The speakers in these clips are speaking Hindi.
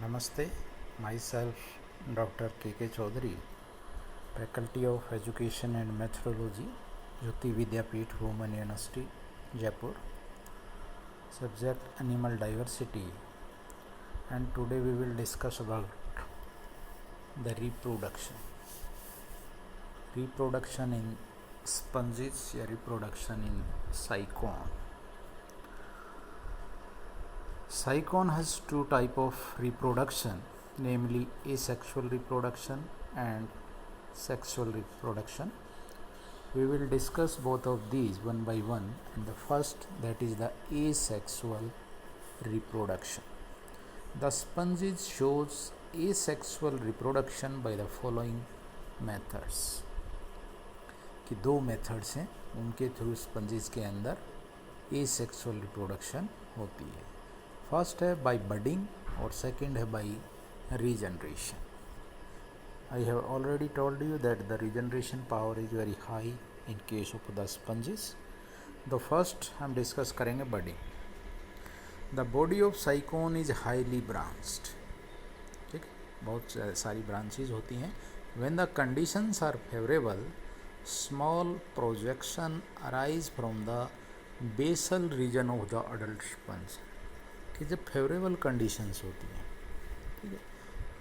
Namaste, myself Dr. K.K. Chaudhary, Faculty of Education and Methodology, Jyoti Vidyapeeth Women University, Jaipur. Subject Animal Diversity, and today we will discuss about the reproduction. Reproduction in sponges या reproduction in cycone. Cycone has two types of reproduction, namely asexual reproduction and sexual reproduction. We will discuss both of these one by one, and the first, that is the asexual reproduction. The sponges shows asexual reproduction by the following methods. कि दो मेथड्स हैं, उनके थ्रू स्पंजेस के अंदर एसेक्सुअल रिप्रोडक्शन होती है. फर्स्ट है बाय बडिंग और सेकंड है by regeneration. I have already told you that the regeneration power is very high in case of the sponges. The first हम डिस्कस करेंगे budding. The body of cycone is highly branched. ठीक, बहुत सारी ब्रांचेज होती हैं. When the conditions are favorable, small projection arise from the basal region of the adult sponge. कि जब फेवरेबल कंडीशंस होती हैं, ठीक है,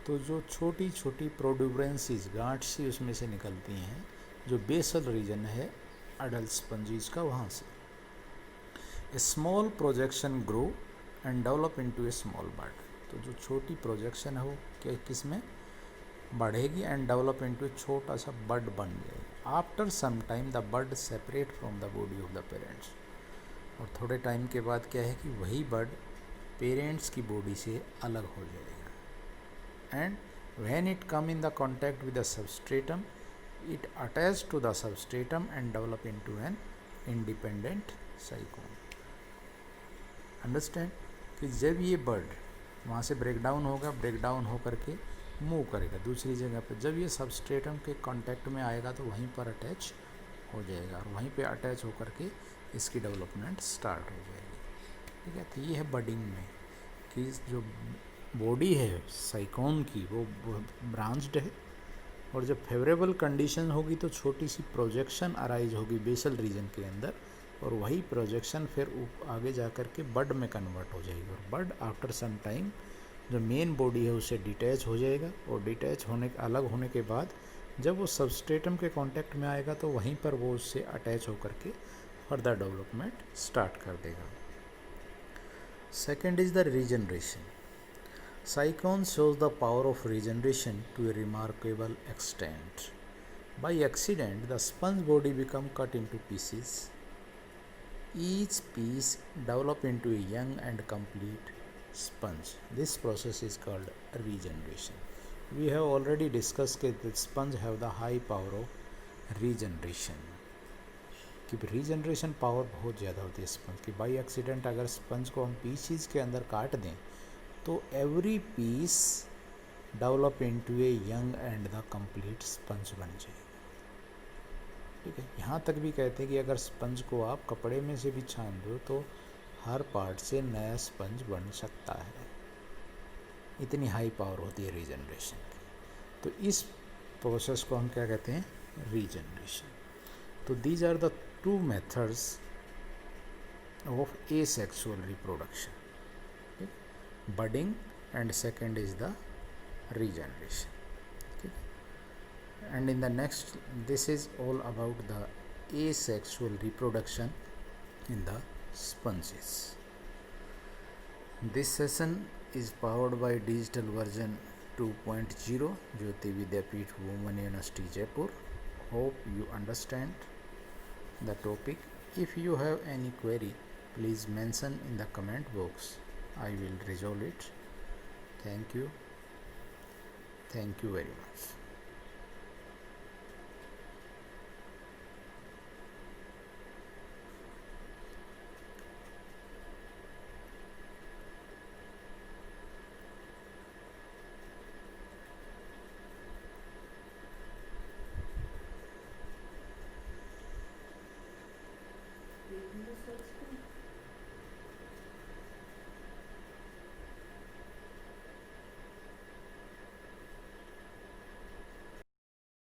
तो जो छोटी छोटी प्रोड्यूबरेंसीज गांठ सी उसमें से निकलती हैं, जो बेसल रीजन है अडल्ट स्पंजीज का, वहाँ से a small projection grow and develop into a small bud. तो जो छोटी प्रोजेक्शन है वो किस में बढ़ेगी एंड डेवलप इनटू छोटा सा बड बन जाएगा. After some time the bud separate from the body of the parents. और थोड़े टाइम के बाद क्या है कि वही बड पेरेंट्स की बॉडी से अलग हो जाएगा. And when it come in the contact with the substratum, it attach to the substratum and develop into an independent sycon. Understand कि जब ये बर्ड वहाँ से ब्रेकडाउन होगा, ब्रेकडाउन होकर के मूव करेगा दूसरी जगह पे, जब ये सबस्ट्रेटम के कांटेक्ट में आएगा तो वहीं पर अटैच हो जाएगा और वहीं पे अटैच होकर के इसकी डेवलपमेंट स्टार्ट हो जाएगी. ठीक है, तो ये है बडिंग में कि जो बॉडी है साइकोन की वो ब्रांच्ड है, और जब फेवरेबल कंडीशन होगी तो छोटी सी प्रोजेक्शन अराइज होगी बेसल रीजन के अंदर, और वही प्रोजेक्शन फिर आगे जा कर के बड में कन्वर्ट हो जाएगी. और बड आफ्टर सम टाइम जो मेन बॉडी है उससे डिटैच हो जाएगा, और डिटैच होने अलग होने के बाद जब वो सबस्ट्रेटम के कांटेक्ट में आएगा तो वहीं पर वो उससे अटैच होकर के फर्दर डेवलपमेंट स्टार्ट कर देगा. Second is the regeneration. Cycone shows the power of regeneration to a remarkable extent. By accident, the sponge body become cut into pieces. Each piece develop into a young and complete sponge. This process is called regeneration. We have already discussed that the sponge have the high power of regeneration. कि रीजनरेशन पावर बहुत ज़्यादा होती है स्पंज की. बाई एक्सीडेंट अगर स्पंज को हम पीसीज के अंदर काट दें तो every piece develop into a young and the complete sponge बन जाएगा. ठीक है, यहाँ तक भी कहते हैं कि अगर स्पंज को आप कपड़े में से भी छान दो तो हर पार्ट से नया स्पंज बन सकता है. इतनी हाई पावर होती है रीजनरेशन की. तो इस प्रोसेस को हम क्या कहते हैं, रीजनरेशन. तो these are the two methods of asexual reproduction, okay? Budding and second is the regeneration. Okay? And in the next, this is all about the asexual reproduction in the sponges. This session is powered by digital version 2.0 Jyoti Vidyapeeth Women University Jaipur. Hope you understand the topic. If you have any query, please mention in the comment box. I will resolve it. Thank you very much.